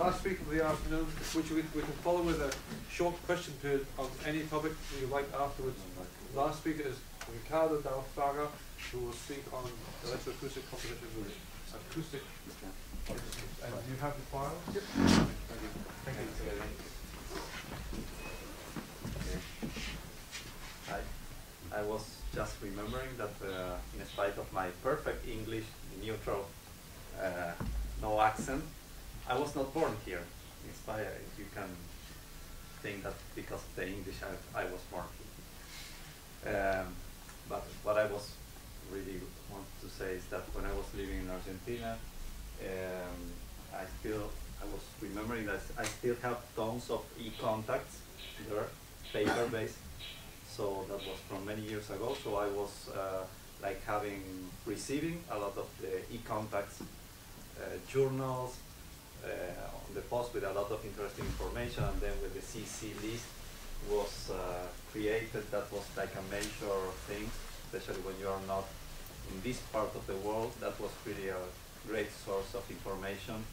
last speaker of the afternoon, which we can follow with a short question period on any topic you like afterwards. The last speaker is Ricardo Dal Farra, who will speak on electroacoustic composition with acoustic. And do you have the file? Yep. Thank you. Thank you. Hi. I was just remembering that in spite of my perfect English, neutral, no accent, I was not born here. In spite, you can think that because of the English I was born here. But what I was really want to say is that when I was living in Argentina, I was remembering that I still have tons of eContacts there, paper-based. So that was from many years ago. So I was like receiving a lot of the eContacts journals on the post with a lot of interesting information, and then with the CC list was created. That was like a major thing, especially when you are not in this part of the world. That was really a great source of information.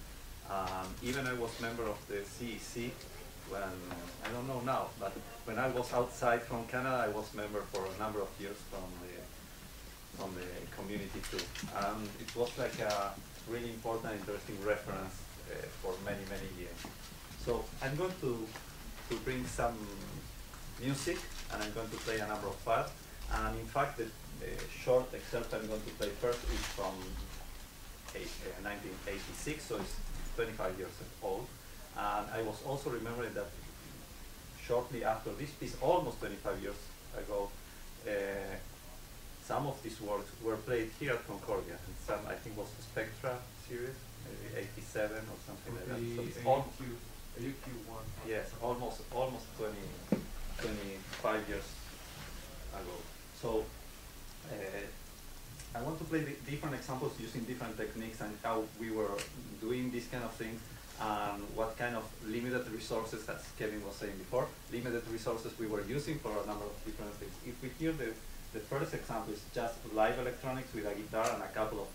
Even I was member of the CEC when, I don't know now, but when I was outside from Canada, I was member for a number of years from the community too. And it was like a really important, interesting reference for many, many years. So I'm going to bring some music, and I'm going to play a number of files. And in fact, the short excerpt I'm going to play first is from 1986, so it's 25 years old. And I was also remembering that shortly after this piece, almost 25 years ago, some of these works were played here at Concordia, and some I think was the Spectra series, maybe 87 or something like that. So it's AUQ1. Yes, almost 25 years ago. So I want to play different examples using different techniques and how we were doing these kind of things, and what kind of limited resources, as Kevin was saying before, limited resources we were using for a number of different things. If we hear the first example is just live electronics with a guitar and a couple of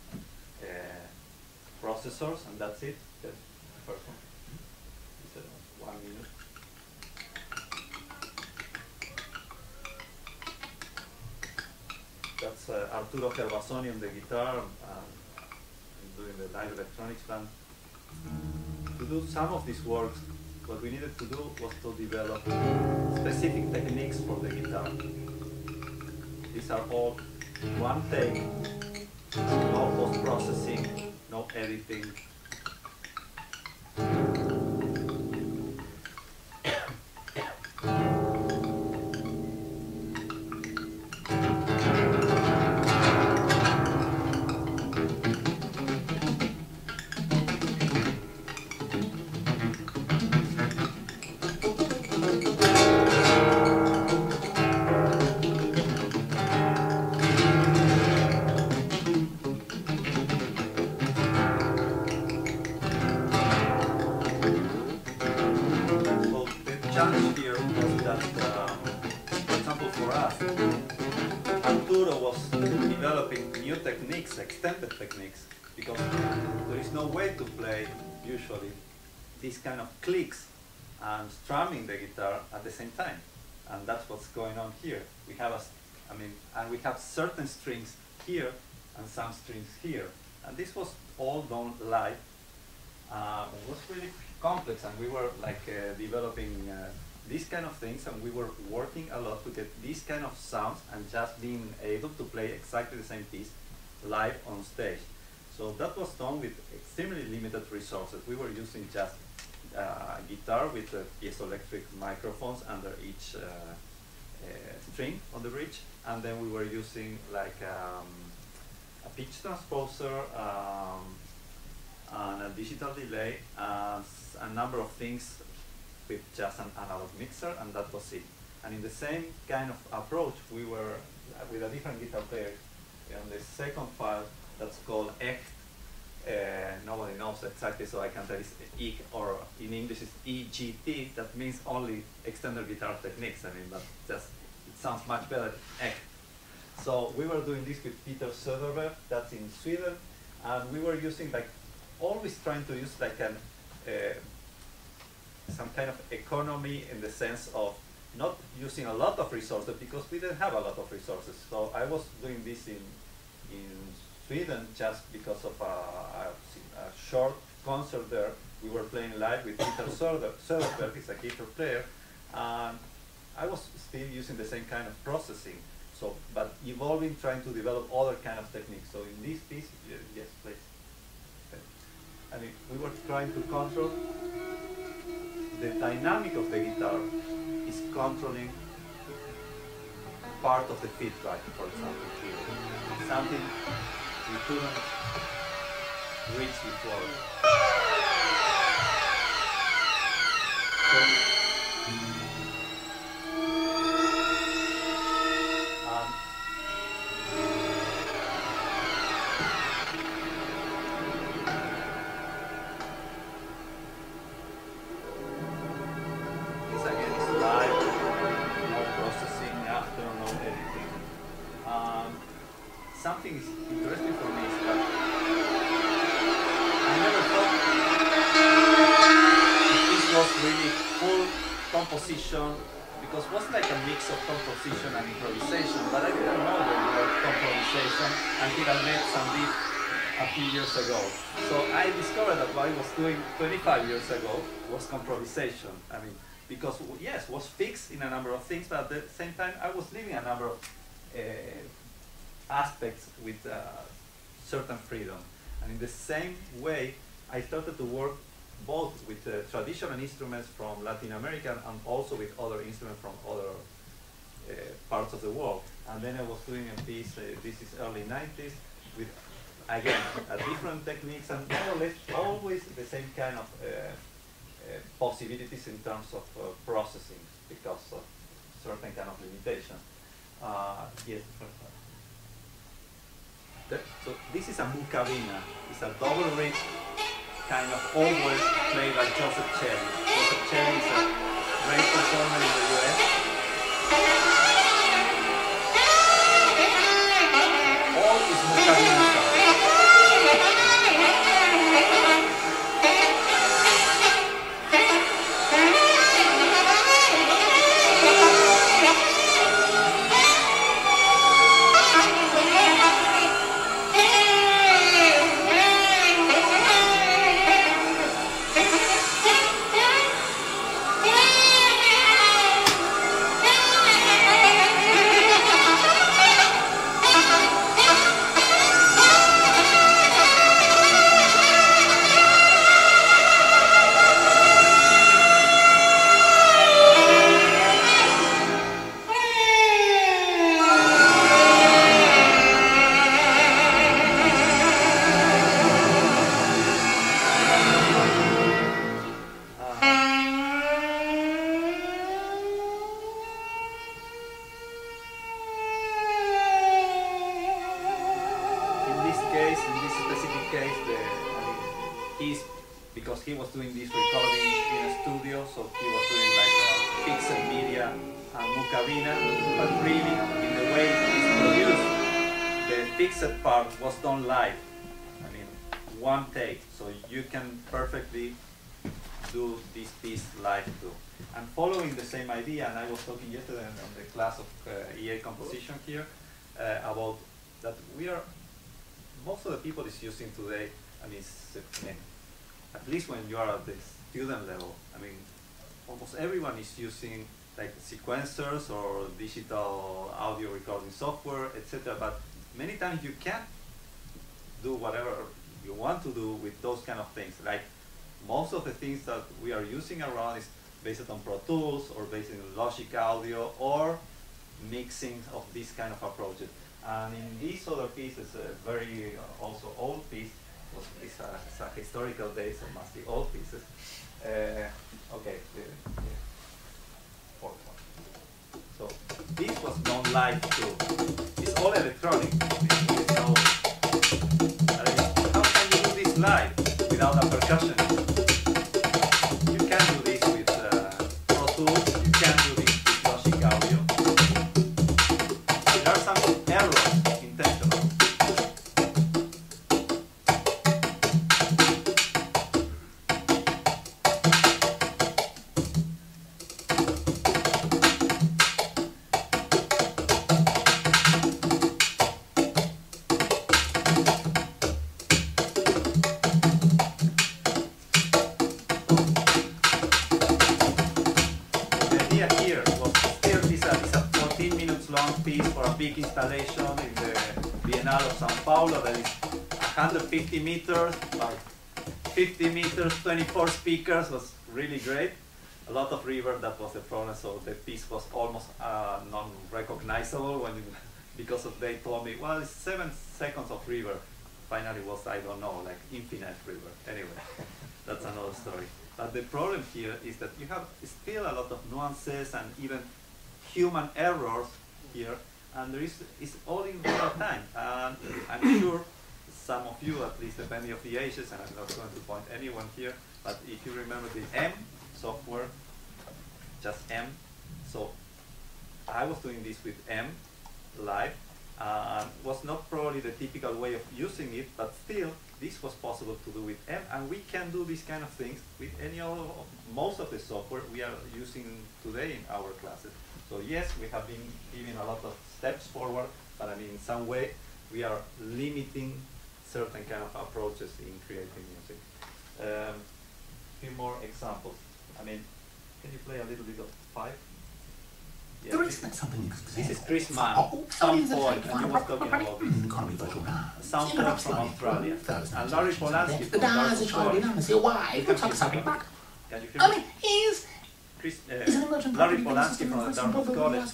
processors, and that's it. The first one. It's 1 minute. That's Arturo Gervasoni on the guitar, doing the live electronics band. To do some of these works, what we needed to do was to develop specific techniques for the guitar. These are all one take, no post-processing, no editing. Extended techniques, because there is no way to play usually these kind of clicks and strumming the guitar at the same time, and that's what's going on here. We have and we have certain strings here and some strings here, and this was all done live. It was really complex, and we were like developing these kind of things, and we were working a lot to get these kind of sounds and just being able to play exactly the same piece live on stage. So that was done with extremely limited resources. We were using just guitar with piezoelectric microphones under each string on the bridge, and then we were using like a pitch transposer and a digital delay, a number of things with just an analog mixer, and that was it. And in the same kind of approach, we were with a different guitar player. On the second file, that's called Echt. Nobody knows exactly, so I can tell it's EG, or in English it's EGT. That means only extended guitar techniques. But just it sounds much better, Echt. So we were doing this with Peter Söderberg, that's in Sweden, and we were using always trying to use some kind of economy in the sense of not using a lot of resources, because we didn't have a lot of resources. So I was doing this in Sweden just because of a short concert there. We were playing live with Peter Söderberg, he's a guitar player, and I was still using the same kind of processing. So, but evolving, trying to develop other kind of techniques. So in this piece, yes, please. I mean, we were trying to control the dynamic of the guitar is controlling part of the feedback, for example, here. Something we couldn't reach before. This again is live, no processing after, no editing. Something is interesting for me is that I never thought this was really full composition, because it was like a mix of composition and improvisation, but I didn't know the word comprovisation until I met Sandeep a few years ago. So I discovered that what I was doing 25 years ago was comprovisation. I mean, because yes, was fixed in a number of things, but at the same time I was leaving a number of aspects with certain freedom. And in the same way, I started to work both with traditional instruments from Latin America and also with other instruments from other parts of the world. And then I was doing a piece, this is early 90s, with, again, different techniques and more or less always the same kind of possibilities in terms of processing, because of certain kind of limitation. Yes, so this is a mucavina. It's a double reed kind of always played by Joseph Cherry. Joseph Cherry is a great performer in the US. All is mucavina sound. Because he was doing this recording in a studio, so he was doing like pixel media and mucavina, but really in the way it's produced, the fixed part was done live. I mean, one take, so you can perfectly do this piece live too. And following the same idea, and I was talking yesterday on the class of EA composition here, about that most of the people is using today, I mean, at least when you are at the student level, I mean, almost everyone is using like sequencers or digital audio recording software, etc. But many times you can't do whatever you want to do with those kind of things. Like most of the things that we are using around is based on Pro Tools or based on Logic Audio or mixing of this kind of approaches. And in this other piece, it's a very also old piece. It's a historical day, so it must be old pieces. Okay, fourth one. So this was done live too. It's all electronic. So, how can you do this live without a percussion? You can do this with Pro Tools. You can do this with Logic Audio. There are some errors intentional. big installation in the Biennale of Sao Paulo that is 150 meters by 50 meters, 24 speakers, was really great. A lot of reverb, that was the problem, so the piece was almost non-recognizable when because of they told me, well, it's 7 seconds of reverb. Finally was, I don't know, like infinite reverb. Anyway, that's another story. But the problem here is that you have still a lot of nuances and even human errors here, and there is, it's all in real time. And I'm sure some of you, at least depending of the ages, and I'm not going to point anyone here, but if you remember the M software, just M. So I was doing this with M live. Was not probably the typical way of using it, but still this was possible to do with M, and we can do these kind of things with any of most of the software we are using today in our classes. So yes, we have been giving a lot of steps forward, but I mean in some way we are limiting certain kind of approaches in creating music. Few more examples. I mean, can you play a little bit of 5? Yeah, There is something this is Chris Mann, Sound Point, and you were talking about this. Sound Point from Australia. And Larry Polanski from Dartmouth College. Can you hear me? Larry Polanski from the Dartmouth College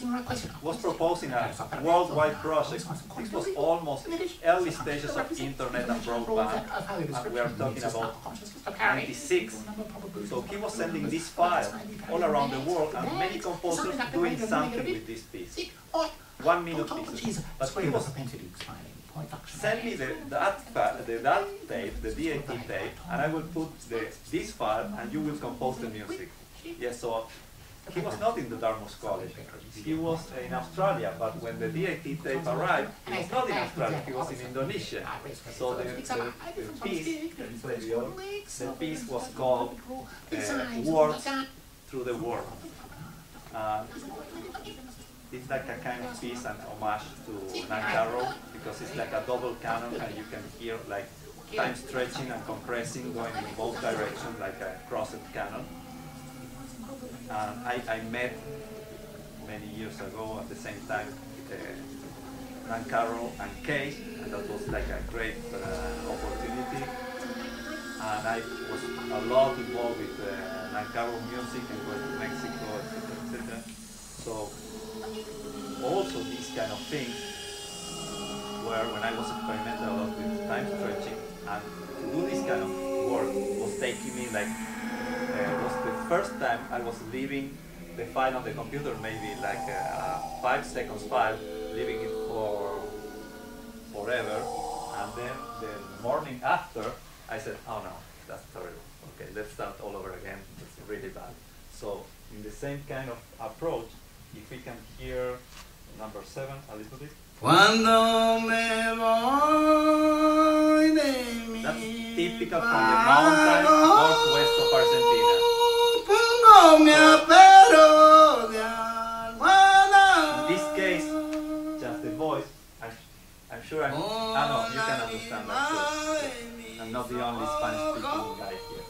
was proposing a worldwide project. This was almost early stages of internet and broadband, and we are talking about 96. So he was sending this file all around the world, and many composers doing something with this piece. 1 minute pieces. But he was send me the DAT tape, the DAT tape, and I will put this file, and you will compose the music. Yes, so he was not in the Dartmouth College. He was in Australia, but when the DAT tape arrived, he was not in Australia, he was in Indonesia. So the piece was called Words Through the World. It's like a kind of piece, an homage to Nancaro, because it's like a double canon, and you can hear like time stretching and compressing going in both directions, like a crossed canon. I met many years ago at the same time Nancaro and Kay, and that was like a great opportunity. And I was a lot involved with Nancaro music and going to Mexico, etc., etc. So also these kind of things where when I was experimenting a lot with time stretching, and to do this kind of work was taking me like was the first time I was leaving the file on the computer, maybe like a 5 seconds file, leaving it for forever, and then the morning after I said, oh no, that's terrible, okay, let's start all over again, it's really bad. So in the same kind of approach, if we can hear number 7 a little bit. Cuando me voy de mi That's typical from the mountains northwest of Argentina. In this case, just the voice. I'm sure I know you can understand that too. I'm not the only Spanish speaking guy here.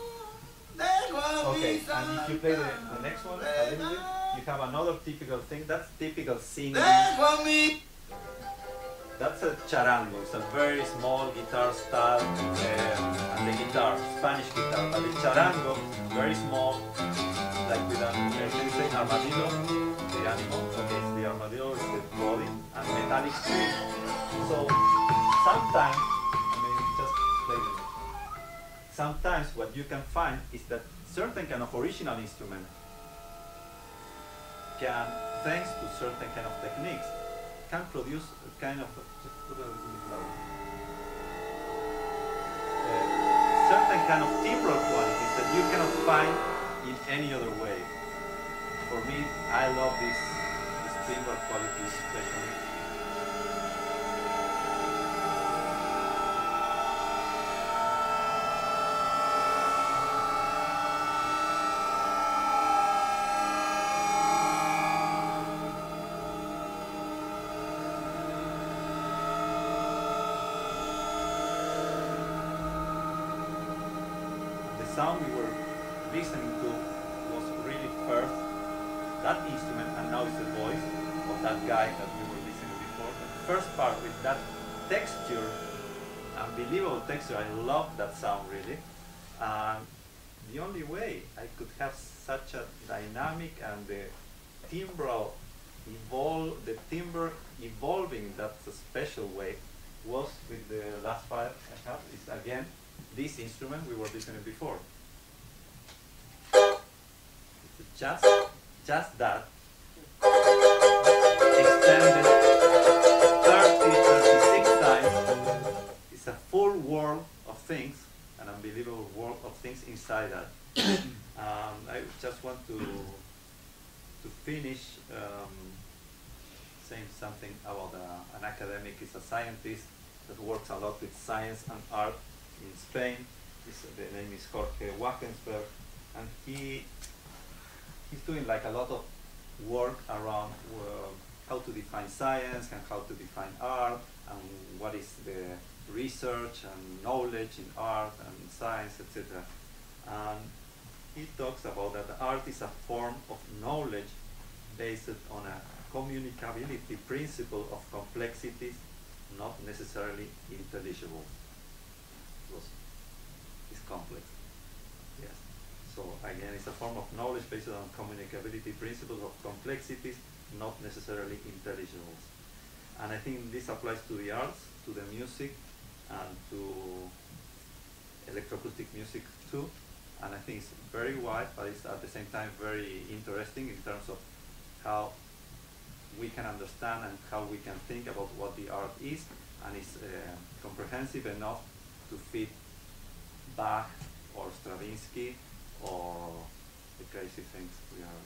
Okay, and if you play the next one a little bit, you have another typical thing. That's typical singing. That's a charango. It's a very small guitar style, and the guitar, Spanish guitar. But the charango, very small, like with an, can you say armadillo? The animal. Okay, so the armadillo is the body and metallic strings. So sometimes, I mean, just play with it. Sometimes what you can find is that certain kind of original instrument can, thanks to certain kind of techniques, can produce a kind of, just put a little bit louder, certain kind of timbral qualities that you cannot find in any other way. For me, I love this timbral quality especially. Sound we were listening to was really first that instrument, and now it's the voice of that guy that we were listening before. first part with that texture, unbelievable texture. I love that sound really. And the only way I could have such a dynamic and the timbre evolving in that special way was with the last file I have. Is again this instrument we were listening before. It's just that extended 36 times. It's a full world of things, an unbelievable world of things inside that. I just want to finish saying something about an academic. He's a scientist that works a lot with science and art in Spain. The name is Jorge Wagensberg, and he's doing like a lot of work around how to define science and how to define art and what is the research and knowledge in art and science, etc. And he talks about that art is a form of knowledge based on a communicability principle of complexities, not necessarily intelligible. It's complex. Yes. So again, it's a form of knowledge based on communicability principles of complexities, not necessarily intelligible. And I think this applies to the arts, to the music, and to electroacoustic music too. And I think it's very wide, but it's at the same time very interesting in terms of how we can understand and how we can think about what the art is, and it's comprehensive enough to fit Bach or Stravinsky or the crazy things we are